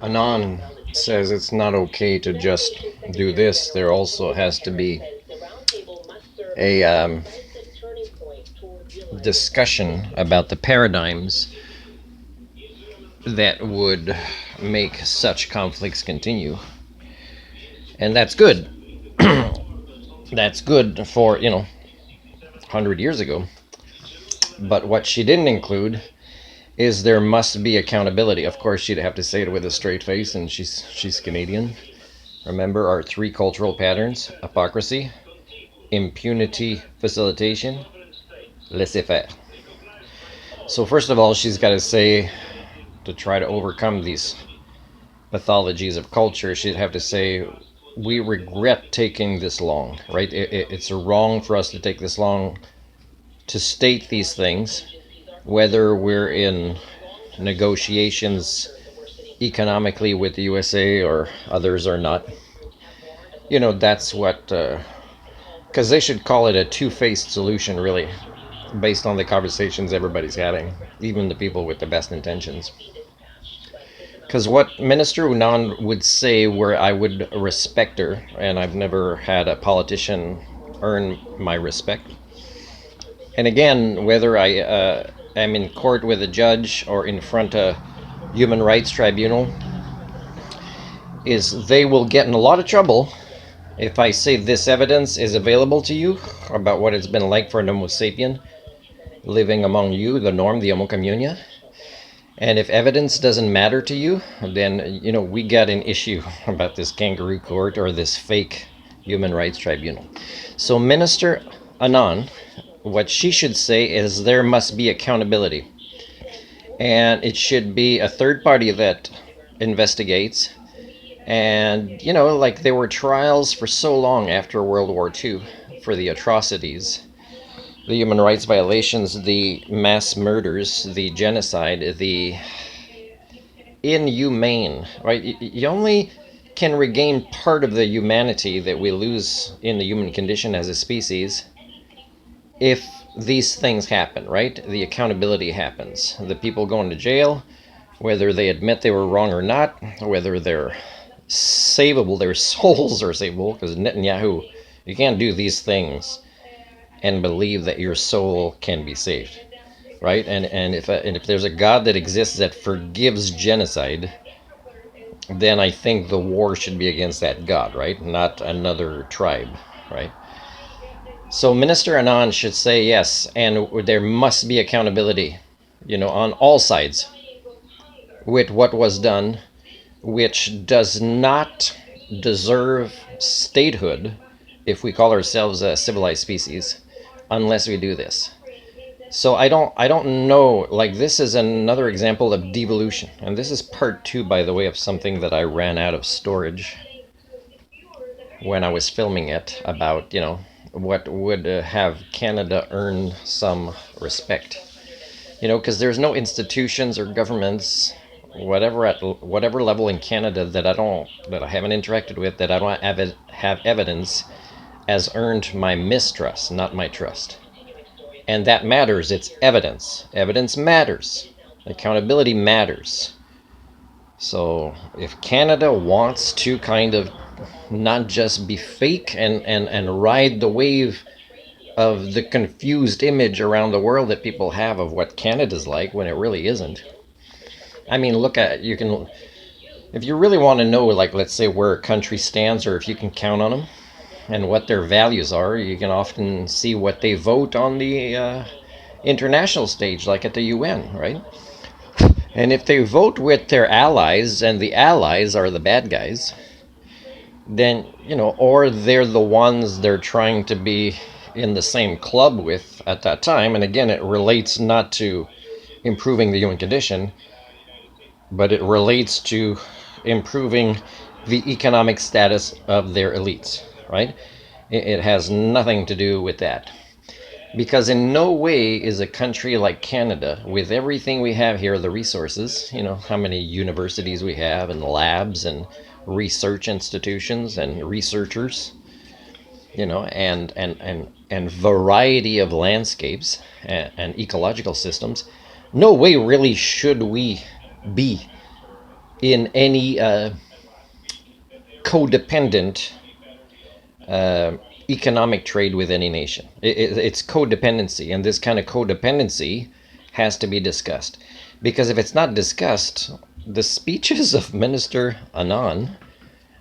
Anon says it's not okay to just do this. There also has to be a discussion about the paradigms that would make such conflicts continue. And that's good. That's good for, 100 years ago. But what she didn't include is there must be accountability. Of course, she'd have to say it with a straight face, and she's Canadian. Remember our three cultural patterns: hypocrisy, impunity, facilitation, laissez-faire. So first of all, she's got to say, to try to overcome these pathologies of culture, she'd have to say, we regret taking this long, right? It's wrong for us to take this long to state these things, whether we're in negotiations economically with the USA or others or not. That's what, because they should call it a two-faced solution, really, based on the conversations everybody's having, even the people with the best intentions. Because what Minister Unan would say, where I would respect her, and I've never had a politician earn my respect. And again, whether I am in court with a judge or in front of human rights tribunal, is they will get in a lot of trouble if I say this evidence is available to you about what it's been like for an Homo sapien living among you, the norm, the Homo communia. And if evidence doesn't matter to you, then, we got an issue about this kangaroo court or this fake human rights tribunal. So Minister Anand, what she should say is there must be accountability. And it should be a third party that investigates. And, like there were trials for so long after World War II for the atrocities, the human rights violations, the mass murders, the genocide, the inhumane, right? You only can regain part of the humanity that we lose in the human condition as a species if these things happen, right? The accountability happens. The people going to jail, whether they admit they were wrong or not, whether they're savable, their souls are savable, because Netanyahu, you can't do these things and believe that your soul can be saved, right? And if there's a God that exists that forgives genocide, then I think the war should be against that God, right? Not another tribe, right? So Minister Anand should say yes, and there must be accountability, on all sides with what was done, which does not deserve statehood if we call ourselves a civilized species unless we do this. So I don't know, like this is another example of devolution. And this is part 2, by the way, of something that I ran out of storage when I was filming it about, what would have Canada earn some respect. Because there's no institutions or governments, whatever at whatever level in Canada that I haven't interacted with, that I don't have evidence has earned my mistrust, not my trust. And that matters. It's evidence. Evidence matters. Accountability matters. So if Canada wants to kind of not just be fake and ride the wave of the confused image around the world that people have of what Canada's like when it really isn't. I mean, if you really want to know, like, let's say where a country stands or if you can count on them and what their values are, you can often see what they vote on the international stage, like at the UN, right? And if they vote with their allies and the allies are the bad guys, then, or they're the ones they're trying to be in the same club with at that time. And again, it relates not to improving the human condition, but it relates to improving the economic status of their elites, right? It has nothing to do with that. Because in no way is a country like Canada, with everything we have here, the resources, how many universities we have and labs and research institutions and researchers, and variety of landscapes and ecological systems, no way really should we be in any codependent economic trade with any nation. It's codependency, and this kind of codependency has to be discussed. Because if it's not discussed, the speeches of Minister Anand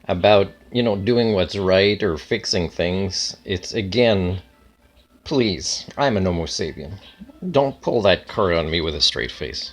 about, doing what's right or fixing things, it's again, please, I'm an Homo sapien. Don't pull that card on me with a straight face.